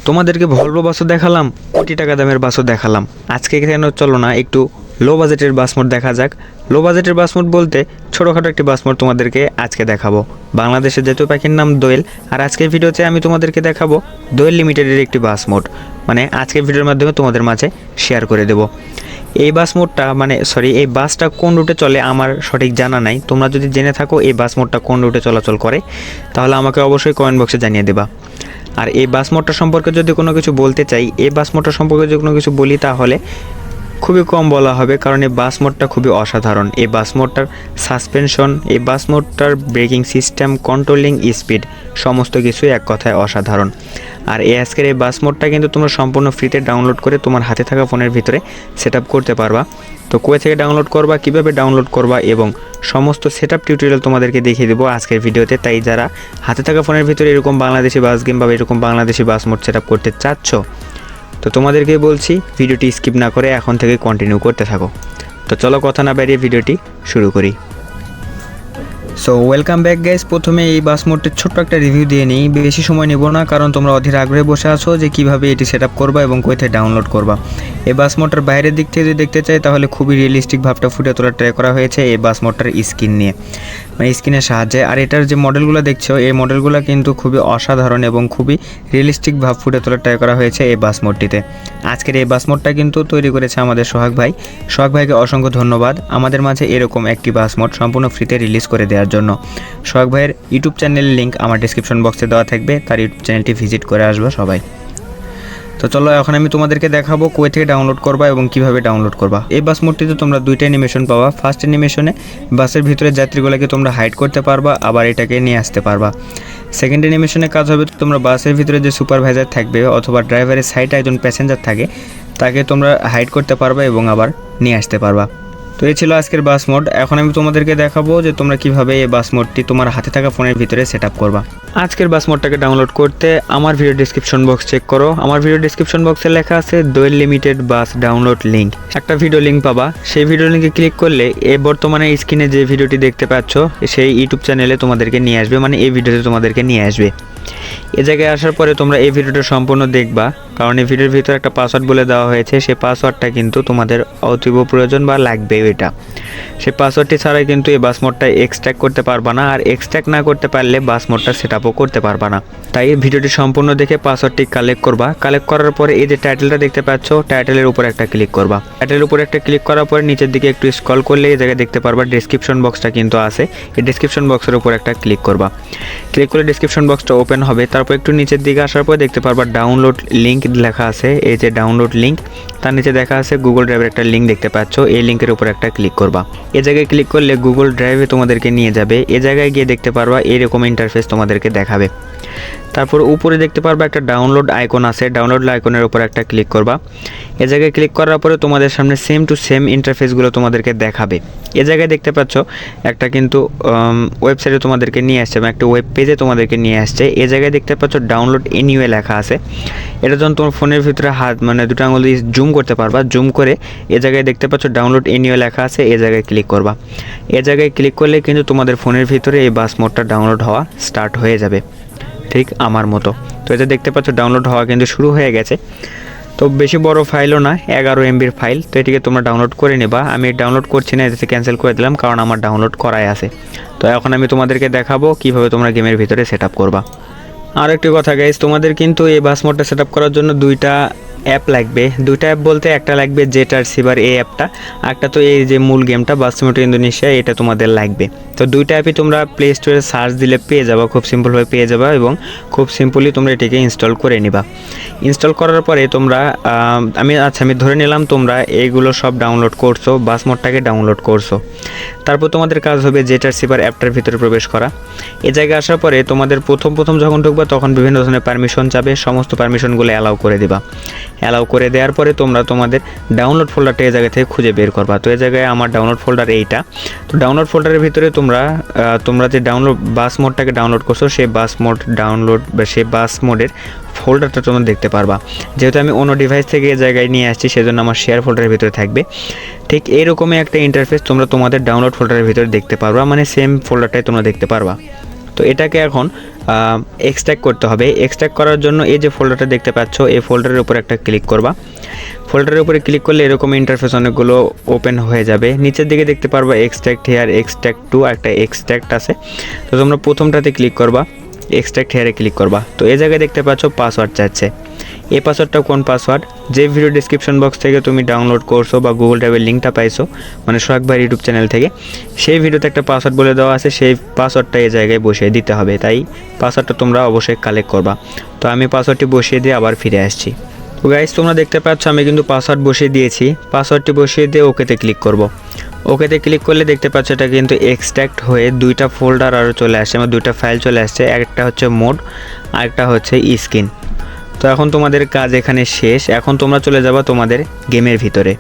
তোমাদেরকে ভলভো বাসও দেখালাম, কোটি টাকা দামের বাসও দেখালাম। আজকে কেন চলো না একটু লো বাজেটের বাস মোড দেখা যাক। লো বাজেটের বাস মোড বলতে ছোটোখাটো একটি বাস মোড তোমাদেরকে আজকে দেখাবো। বাংলাদেশের জাতীয় পাখির নাম দোয়েল, আর আজকের ভিডিওতে আমি তোমাদেরকে দেখাবো দোয়েল লিমিটেডের একটি বাস মোড, মানে আজকের ভিডিওর মাধ্যমে তোমাদের মাঝে শেয়ার করে দেবো। এই বাস মোডটা এই বাসটা কোন রুটে চলে আমার সঠিক জানা নাই। তোমরা যদি জেনে থাকো এই বাস মোডটা কোন রুটে চলাচল করে তাহলে আমাকে অবশ্যই কমেন্ট বক্সে জানিয়ে দেবা। আর এই বাস মোডটা সম্পর্কে যদি কোনো কিছু বলতে চাই, এই বাস মোডটা সম্পর্কে যদি কোনো কিছু বলি তাহলে খুবই কম বলা হবে, কারণ এই বাস মোডটা খুবই অসাধারণ। এই বাস মোডটার সাসপেনশন, এই বাস মোডটার ব্রেকিং সিস্টেম, কন্ট্রোলিং স্পিড সমস্ত কিছুই এক কথায় অসাধারণ। আর আজকের এই বাস মোডটা কিন্তু তোমরা সম্পূর্ণ ফ্রিতে ডাউনলোড করে তোমার হাতে থাকা ফোনের ভিতরে সেট করতে পারবা। তো কোথা থেকে ডাউনলোড করবা, কিভাবে ডাউনলোড করবা এবং সমস্ত সেটআপ টিউটোরিয়াল তোমাদেরকে দেখিয়ে দেবো আজকের ভিডিওতে। তাই যারা হাতে থাকা ফোনের ভিতরে এরকম বাংলাদেশি বাস গেম বা এরকম বাংলাদেশি বাস মোড সেটআপ করতে চাচ্ছ, তো তোমাদেরকে বলছি ভিডিওটি স্কিপ না করে এখন থেকে কন্টিনিউ করতে থাকো। তো চলো কথা না বাড়িয়ে ভিডিওটি শুরু করি। So welcome back guys. প্রথমে এই বাস মোডটির ছোট্ট একটা রিভিউ দিয়ে নিই, বেশি সময় নেব না, কারণ তোমরা অধীর আগ্রহে বসে আছো যে কীভাবে এটি সেট আপ করবা এবং কোথায় ডাউনলোড করবা। এই বাস মোডটার বাইরের দিক থেকে যদি দেখতে চাই তাহলে খুবই রিয়েলিস্টিক ভাবটা ফুটে তোলার ট্রাই করা হয়েছে এই বাস মোডটার স্ক্রিন নিয়ে, মানে স্ক্রিনের সাহায্যে। আর এটার যে মডেলগুলো দেখছো এই মডেলগুলো কিন্তু খুবই অসাধারণ এবং খুবই রিয়েলিস্টিক ভাব ফুটে তোলার ট্রাই করা হয়েছে এই বাস মোডটিতে। আজকের এই বাস মোডটা কিন্তু তৈরি করেছে আমাদের সোহাগ ভাই। সোহাগ ভাইকে অসংখ্য ধন্যবাদ আমাদের মাঝে এরকম একটি বাস মোড সম্পূর্ণ ফ্রিতে রিলিজ করে দেওয়ার জন্য। সোহাগ ভাইয়ের ইউটিউব চ্যানেলের লিঙ্ক আমার ডিসক্রিপশন বক্সে দেওয়া থাকবে, তার ইউটিউব চ্যানেলটি ভিজিট করে আসবে সবাই। তো চলো এখন আমি তোমাদেরকে দেখাবো কোথা থেকে ডাউনলোড করবা এবং কিভাবে ডাউনলোড করবা। এই বাস মোডটিতে তোমরা দুইটা অ্যানিমেশন পাবা। ফার্স্ট অ্যানিমেশনে বাসের ভিতরে যাত্রীগুলোকে তোমরা হাইড করতে পারবা, আবার এটাকে নিয়ে আসতে পারবা। সেকেন্ড অ্যানিমেশনে কাজ হবে তোমরা বাসের ভিতরে যে সুপারভাইজার থাকবে অথবা ড্রাইভারের সাইডে একজন প্যাসেঞ্জার থাকে তাকে তোমরা হাইড করতে পারবা এবং আবার নিয়ে আসতে পারবা। তো এই ছিল আজকের বাস মোড। এখন আমি তোমাদেরকে দেখাবো যে তোমরা কিভাবে এই বাস মোডটি তোমার হাতে থাকা ফোনের ভিতরে সেট আপ করবা। আজকের বাস মোডটাকে ডাউনলোড করতে আমার ভিডিও ডিসক্রিপশন বক্স চেক করো। আমার ভিডিও ডিসক্রিপশন বক্সে লেখা আছে দোয়েল লিমিটেড বাস ডাউনলোড লিঙ্ক, একটা ভিডিও লিঙ্ক পাবা। সেই ভিডিও লিঙ্কে ক্লিক করলে এই বর্তমানে স্ক্রিনে যে ভিডিওটি দেখতে পাচ্ছ সেই ইউটিউব চ্যানেলে তোমাদেরকে নিয়ে আসবে, মানে এই ভিডিওতে তোমাদেরকে নিয়ে আসবে। এ জায়গায় আসার পরে তোমরা এই ভিডিওটা সম্পূর্ণ দেখবা, কারণ এই ভিডিওর ভিতরে একটা পাসওয়ার্ড বলে দেওয়া হয়েছে। সেই পাসওয়ার্ডটা কিন্তু তোমাদের অতীব প্রয়োজন বা লাগবে। এটা সেই পাসওয়ার্ডটি ছাড়াই কিন্তু এই বাস মোডটা এক্সট্র্যাক্ট করতে পারবা না, আর এক্সট্র্যাক্ট না করতে পারলে বাস মোডটা সেট আপও করতে পারবা না। তাই ভিডিওটি সম্পূর্ণ দেখে পাসওয়ার্ডটি কালেক্ট করবা। কালেক্ট করার পরে এই যে টাইটেলটা দেখতে পাচ্ছ, টাইটেলের উপর একটা ক্লিক করবা। টাইটেলের উপর একটা ক্লিক করার পরে নিচের দিকে একটু স্ক্রল করলে এই জায়গায় দেখতে পারবা ডেসক্রিপশন বক্সটা কিন্তু আছে। এই ডেসক্রিপশন বক্সের উপর একটা ক্লিক করবা। ক্লিক করলে ডেসক্রিপশন বক্সটা ওপেন হবে। তারপর একটু নিচের দিকে আসার পর দেখতে পারবা ডাউনলোড লিঙ্ক লেখা আছে। এই যে ডাউনলোড লিঙ্ক, তার নিচে দেখা আছে গুগল ড্রাইভের একটা লিঙ্ক দেখতে পাচ্ছ। এই লিঙ্কের উপর একটা ক্লিক করবা। এই জায়গায় ক্লিক করলে গুগল ড্রাইভে তোমাদেরকে নিয়ে যাবে। এই জায়গায় গিয়ে দেখতে পারবা এরকম ইন্টারফেস তোমাদেরকে দেখাবে। তারপর উপরে দেখতে পারবা একটা ডাউনলোড আইকন আছে। ডাউনলোড আইকনের উপর একটা ক্লিক করবা। এ জায়গায় ক্লিক করার পরে তোমাদের সামনে সেম টু সেম ইন্টারফেসগুলো তোমাদেরকে দেখাবে। এ জায়গায় দেখতে পাচ্ছ একটা কিন্তু ওয়েবসাইটে তোমাদেরকে নিয়ে আসছে বা একটা ওয়েব পেজে তোমাদেরকে নিয়ে আসছে। এ জায়গায় দেখতে পাচ্ছ ডাউনলোড এনিওয়ে লেখা আছে। এটা যখন তোমার ফোনের ভিতরে দুটো আঙুল দিয়ে জুম করতে পারবা। জুম করে এ জায়গায় দেখতে পাচ্ছ ডাউনলোড এনিওয়ে লেখা আছে। এ জায়গায় ক্লিক করবা। এ জায়গায় ক্লিক করলে কিন্তু তোমাদের ফোনের ভিতরে এই বাস মোডটা ডাউনলোড হওয়া স্টার্ট হয়ে যাবে, ঠিক আমার মতো। তো এটা দেখতে পাচ্ছ ডাউনলোড হওয়া কিন্তু শুরু হয়ে গেছে। তো বেশি বড় ফাইলও না, 11 MBর ফাইল। তো এটিকে তোমরা ডাউনলোড করে নেবা। আমি ডাউনলোড করছি না, এটাতে ক্যান্সেল করে দিলাম, কারণ আমার ডাউনলোড করাই আছে। তো এখন আমি তোমাদেরকে দেখাবো কিভাবে তোমরা গেমের ভিতরে সেট আপ করবা। আর একটি কথা গাইস, তোমাদের কিন্তু এই বাস মোডটা সেট আপ করার জন্য দুইটা অ্যাপ লাগবে। দুইটা অ্যাপ বলতে একটা লাগবে জেট আর সিভার এই অ্যাপটা, একটা তো এই যে মূল গেমটা বাস সিমুলেটর ইন্দোনেশিয়া, এটা তোমাদের লাগবে। তো দুইটা অ্যাপই তোমরা প্লে স্টোরে সার্চ দিলে পেয়ে যাবা, খুব সিম্পলভাবে পেয়ে যাবা এবং খুব সিম্পলি তোমরা এটিকে ইনস্টল করে নিবা। ইনস্টল করার পরে তোমরা আমি ধরে নিলাম তোমরা এইগুলো সব ডাউনলোড করছো, বাস মোডটাকে ডাউনলোড করছো। তারপর তোমাদের কাজ হবে জেট আর সিভার অ্যাপটার ভিতরে প্রবেশ করা। এই জায়গায় আসার পরে তোমাদের প্রথম যখন ঢুকবা তখন বিভিন্ন ধরনের পারমিশন চাবে, সমস্ত পারমিশনগুলো অ্যালাউ করে দিবা। অ্যালাউ করে দেওয়ার পরে তোমরা তোমাদের ডাউনলোড ফোল্ডারটা এই জায়গা থেকে খুঁজে বের করবা। তো এই জায়গায় আমার ডাউনলোড ফোল্ডার এইটা। তো ডাউনলোড ফোল্ডারের ভিতরে তোমরা যে বাস মোডটাকে ডাউনলোড করছো সেই বাস মোড ডাউনলোড বা সেই বাস মোডের ফোল্ডারটা তোমরা দেখতে পারবা। যেহেতু আমি অন্য ডিভাইস থেকে এই জায়গায় নিয়ে আসছি সেজন্য আমার শেয়ার ফোল্ডারের ভিতরে থাকবে। ঠিক এইরকমই একটা ইন্টারফেস তোমরা তোমাদের ডাউনলোড ফোল্ডারের ভিতরে দেখতে পারবা, মানে সেম ফোল্ডারটাই তোমরা দেখতে পারবা। তো এটাকে এখন এক্সট্র্যাক্ট করতে হবে। এক্সট্র্যাক্ট করার জন্য এই যে ফোল্ডারটা দেখতে পাচ্ছ, এই ফোল্ডারের উপর একটা ক্লিক করবা। ফোল্ডারের উপরে ক্লিক করলে এরকম ইন্টারফেস অনেকগুলো ওপেন হয়ে যাবে। নিচের দিকে দেখতে পারবা এক্সট্র্যাক্ট হেয়ার, এক্সট্র্যাক্ট টু, একটা এক্সট্র্যাক্ট আছে। তো তোমরা প্রথমটাতে ক্লিক করবা, এক্সট্র্যাক্ট হেয়ারে ক্লিক করবা। তো এই জায়গায় দেখতে পাচ্ছ পাসওয়ার্ড চাচ্ছে। এই পাসওয়ার্ডটা কোন পাসওয়ার্ড, যে ভিডিও ডিসক্রিপশন বক্স থেকে তুমি ডাউনলোড করছো বা গুগল ড্রাইভের লিঙ্কটা পাইছো, মানে সোহাগ ভাই ইউটিউব চ্যানেল থেকে, সেই ভিডিওতে একটা পাসওয়ার্ড বলে দেওয়া আছে, সেই পাসওয়ার্ডটা এই জায়গায় বসিয়ে দিতে হবে। তাই পাসওয়ার্ডটা তোমরা অবশ্যই কালেক্ট করবা। তো আমি পাসওয়ার্ডটি বসিয়ে দিয়ে আবার ফিরে আসছি। তো গাইস, তোমরা দেখতে পাচ্ছ আমি কিন্তু পাসওয়ার্ড বসিয়ে দিয়েছি। পাসওয়ার্ডটি বসিয়ে দিয়ে ওকেতে ক্লিক করব। ওকেতে ক্লিক করলে দেখতে পাচ্ছ এটা কিন্তু এক্সট্র্যাক্ট হয়ে দুইটা ফোল্ডার আরও চলে আসছে, আমার দুইটা ফাইল চলে আসছে। একটা হচ্ছে মোড, আরেকটা হচ্ছে স্ক্রিন। তো এখন তোমাদের কাজ এখানে শেষ। এখন তোমরা চলে যাবা তোমাদের গেমের ভিতরে।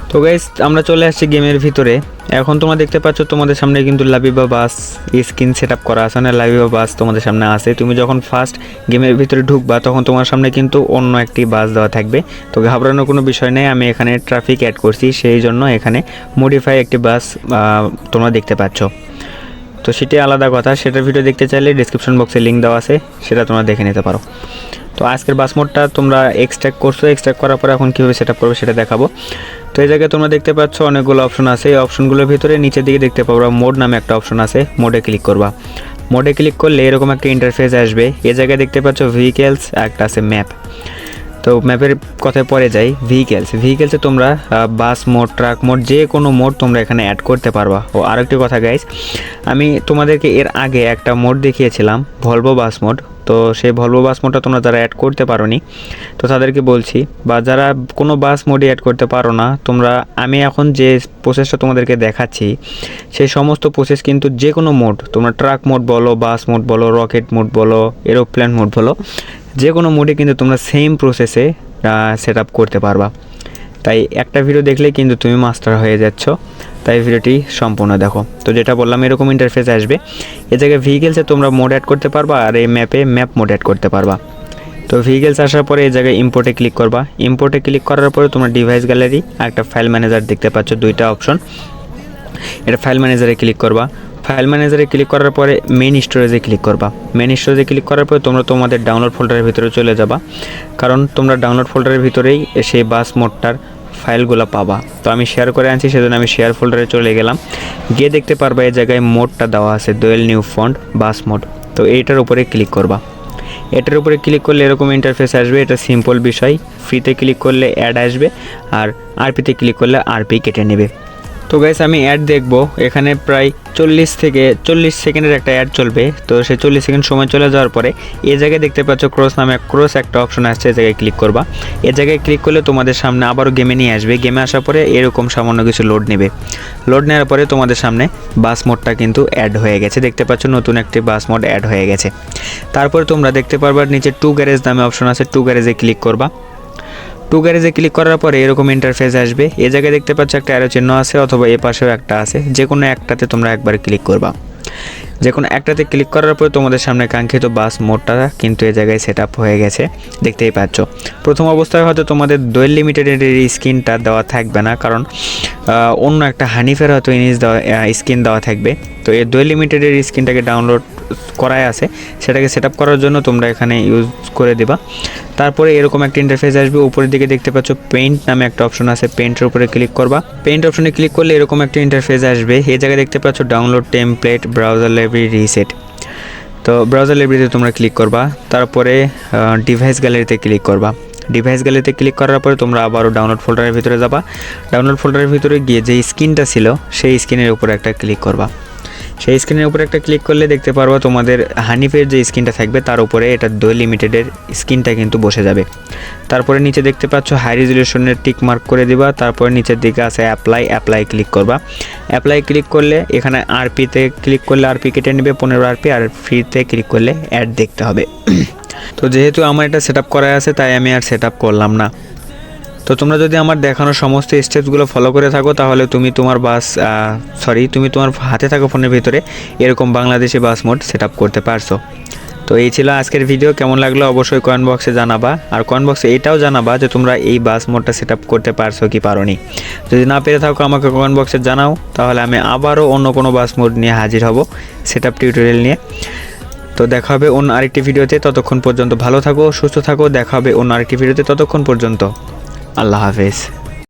তো গাইস, আমরা চলে আসছি গেমের ভিতরে। এখন তোমরা দেখতে পাচ্ছ তোমাদের সামনে কিন্তু লাবিবা বাস স্ক্রিন সেট আপ করা আছে, না লাবিবা বাস তোমাদের সামনে আছে। তুমি যখন ফার্স্ট গেমের ভিতরে ঢুকবা তখন তোমার সামনে কিন্তু অন্য একটি বাস দেওয়া থাকবে। তো ঘাবড়ানোর কোনো বিষয় নেই, আমি এখানে ট্রাফিক অ্যাড করছি, সেই জন্য এখানে মডিফাই একটি বাস তোমরা দেখতে পাচ্ছ। তো সেটি আলাদা কথা, সেটার ভিডিও দেখতে চাইলে ডিসক্রিপশন বক্সে লিঙ্ক দেওয়া আছে, সেটা তোমরা দেখে নিতে পারো। তো আজকের বাস মোডটা তোমরা এক্সট্র্যাক্ট করছো, এক্সট্র্যাক্ট করার পরে এখন কীভাবে সেট আপ করবে সেটা দেখাবো। তো এই জায়গায় তোমরা দেখতে পাচ্ছ অনেকগুলো অপশন আছে। এই অপশনগুলোর ভিতরে নিচের দিকে দেখতে পাবো মোড নামে একটা অপশন আছে, মোডে ক্লিক করবা। মোডে ক্লিক করলে এরকম একটা ইন্টারফেস আসবে। এই জায়গায় দেখতে পাচ্ছ ভেহিকেলস, একটা আছে ম্যাপ। তো ম্যাপের কথায় পরে যাই, ভেহিকেলসে তোমরা বাস মোড, ট্রাক মোড, যে কোনো মোড তোমরা এখানে অ্যাড করতে পারবা। ও আরেকটি কথা গাইস, আমি তোমাদেরকে এর আগে একটা মোড দেখিয়েছিলাম, ভলভো বাস মোড। তো সেই ভলভো বাস মোডটা তোমরা যারা অ্যাড করতে পারোনি, তো তাদেরকে বলছি, বা যারা কোনো বাস মোডে অ্যাড করতে পারো না, তোমরা আমি এখন যে প্রসেসটা তোমাদেরকে দেখাচ্ছি সেই সমস্ত প্রসেস কিন্তু যে কোনো মোড, তোমরা ট্রাক মোড বলো, বাস মোড বলো, রকেট মোড বলো, এরোপ্লেন মোড বলো, যে কোনো মোডে কিন্তু তোমরা সেম প্রসেসে সেট আপ করতে পারবা। তাই একটা ভিডিও দেখলেই কিন্তু তুমি মাস্টার হয়ে যাচ্ছ, তাই ভিডিওটি সম্পূর্ণ দেখো। তো যেটা বললাম এরকম ইন্টারফেস আসবে। এ জায়গায় ভেহিকেলসে তোমরা মোড অ্যাড করতে পারবা, আর এই ম্যাপে ম্যাপ মোড অ্যাড করতে পারবা। তো ভেহিকেলস আসার পরে এই জায়গায় ইম্পোর্টে ক্লিক করবা। ইম্পোর্টে ক্লিক করার পরে তোমরা ডিভাইস গ্যালারি আর একটা ফাইল ম্যানেজার দেখতে পাচ্ছ, দুইটা অপশন। এটা ফাইল ম্যানেজারে ক্লিক করবা। ফাইল ম্যানেজারে ক্লিক করার পরে মেইন স্টোরেজে ক্লিক করবা। মেইন স্টোরেজে ক্লিক করার পরে তোমরা তোমাদের ডাউনলোড ফোল্ডারের ভিতরে চলে যাবা, কারণ তোমরা ডাউনলোড ফোল্ডারের ভিতরেই সেই বাস মোডটার ফাইলগুলো পাবা। তো আমি শেয়ার করে আনছি, সেজন্য আমি শেয়ার ফোল্ডারে চলে গেলাম। গিয়ে দেখতে পারবা এই জায়গায় মোডটা দেওয়া আছে, দোয়েল নিউ ফন্ট বাস মোড। তো এইটার উপরে ক্লিক করবা। এটার উপরে ক্লিক করলে এরকম ইন্টারফেস আসবে। এটা সিম্পল বিষয়। ফ্রিতে ক্লিক করলে অ্যাড আসবে, আর আরপিতে ক্লিক করলে আরপি কেটে নেবে। তো গাইস, আমি অ্যাড দেখব। এখানে প্রায় 40 সেকেন্ডের একটা অ্যাড চলবে। তো সেই 40 সেকেন্ড সময় চলে যাওয়ার পরে এই জায়গায় দেখতে পাচ্ছ ক্রস নামে একটা অপশন আসছে, এই জায়গায় ক্লিক করবা। এই জায়গায় ক্লিক করলে তোমাদের সামনে আবারও গেমে নিয়ে আসবে। গেমে আসার পরে এরকম সামান্য কিছু লোড নেবে। লোড নেওয়ার পরে তোমাদের সামনে বাস মোডটা কিন্তু অ্যাড হয়ে গেছে। দেখতে পাচ্ছ নতুন একটি বাস মোড অ্যাড হয়ে গেছে। তারপরে তোমরা দেখতে পারবা নিচে টু গ্যারেজ নামে অপশন আছে, টু গ্যারেজে ক্লিক করবা। টু গ্যারেজে ক্লিক করার পরে এরকম ইন্টারফেস আসবে। এই জায়গায় দেখতে পাচ্ছ একটা অ্যারো চিহ্ন আছে, অথবা এ পাশেও একটা আছে। যে কোনো একটাতে তোমরা একবার ক্লিক করবা। যে কোনো একটাতে ক্লিক করার পরে তোমাদের সামনে কাঙ্ক্ষিত বাস মোডটা কিন্তু এই জায়গায় সেট আপ হয়ে গেছে, দেখতেই পাচ্ছ। প্রথম অবস্থায় হয়তো তোমাদের দোয়েল লিমিটেডের স্ক্রিনটা দেওয়া থাকবে না, কারণ অন্য একটা হানিফের হয়তো স্ক্রিন দেওয়া থাকবে। তো এই দোয়েল লিমিটেডের স্ক্রিনটাকে ডাউনলোড করাই আছে, সেটাকে সেট আপ করার জন্য তোমরা এখানে ইউজ করে দেবা। তারপরে এরকম একটা ইন্টারফেস আসবে। উপরের দিকে দেখতে পাচ্ছ পেইন্ট নামে একটা অপশন আছে, পেইন্টের উপরে ক্লিক করবা। পেইন্ট অপশনে ক্লিক করলে এরকম একটা ইন্টারফেস আসবে। এই জায়গায় দেখতে পাচ্ছ download template, browser library reset. তো ব্রাউজার লাইব্রেরিতে তোমরা ক্লিক করবা। তারপরে ডিভাইস গ্যালারিতে ক্লিক করবা। ডিভাইস গ্যালারিতে ক্লিক করার পরে তোমরা আবারও ডাউনলোড ফোল্ডারের ভিতরে যাবা। ডাউনলোড ফোল্ডারের ভিতরে গিয়ে যে স্ক্রিনটা ছিল সেই স্ক্রিনের উপরে একটা ক্লিক করবা। সেই স্ক্রিনের উপরে একটা ক্লিক করলে দেখতে পারবা তোমাদের হানিফের যে স্ক্রিনটা থাকবে তার উপরে এটা দোয়েল লিমিটেডের স্ক্রিনটা কিন্তু বসে যাবে। তারপরে নিচে দেখতে পাচ্ছ হাই রেজলিউশনের টিক মার্ক করে দিবা। তারপরে নিচের দিকে আছে অ্যাপ্লাই ক্লিক করবা। অ্যাপ্লাই ক্লিক করলে এখানে আরপিতে ক্লিক করলে আরপি কেটে নেবে 15 আরপি, আর ফ্রিতে ক্লিক করলে অ্যাড দেখতে হবে। তো যেহেতু আমার এটা সেট আপ করা আছে তাই আমি আর সেট আপ করলাম না। তো তোমরা যদি আমার দেখানো সমস্ত স্টেপসগুলো ফলো করে থাকো তাহলে তুমি তোমার হাতে থাকা ফোনের ভিতরে এরকম বাংলাদেশি বাস মোড সেট আপ করতে পারছো। তো এই ছিল আজকের ভিডিও। কেমন লাগলো অবশ্যই কমেন্ট বক্সে জানাবা, আর কমেন্ট বক্সে এটাও জানাবা যে তোমরা এই বাস মোডটা সেট আপ করতে পারছো কি পারোনি। যদি না পেরে থাকো আমাকে কমেন্ট বক্সে জানাও, তাহলে আমি আবারও অন্য কোনো বাস মোড নিয়ে হাজির হব সেট আপ টিউটোরিয়াল নিয়ে। তো দেখা হবে অন্য আরেকটি ভিডিওতে, ততক্ষণ পর্যন্ত ভালো থাকো, সুস্থ থাকো। দেখা হবে অন্য আরেকটি ভিডিওতে, ততক্ষণ পর্যন্ত আল্লাহ হাফেজ।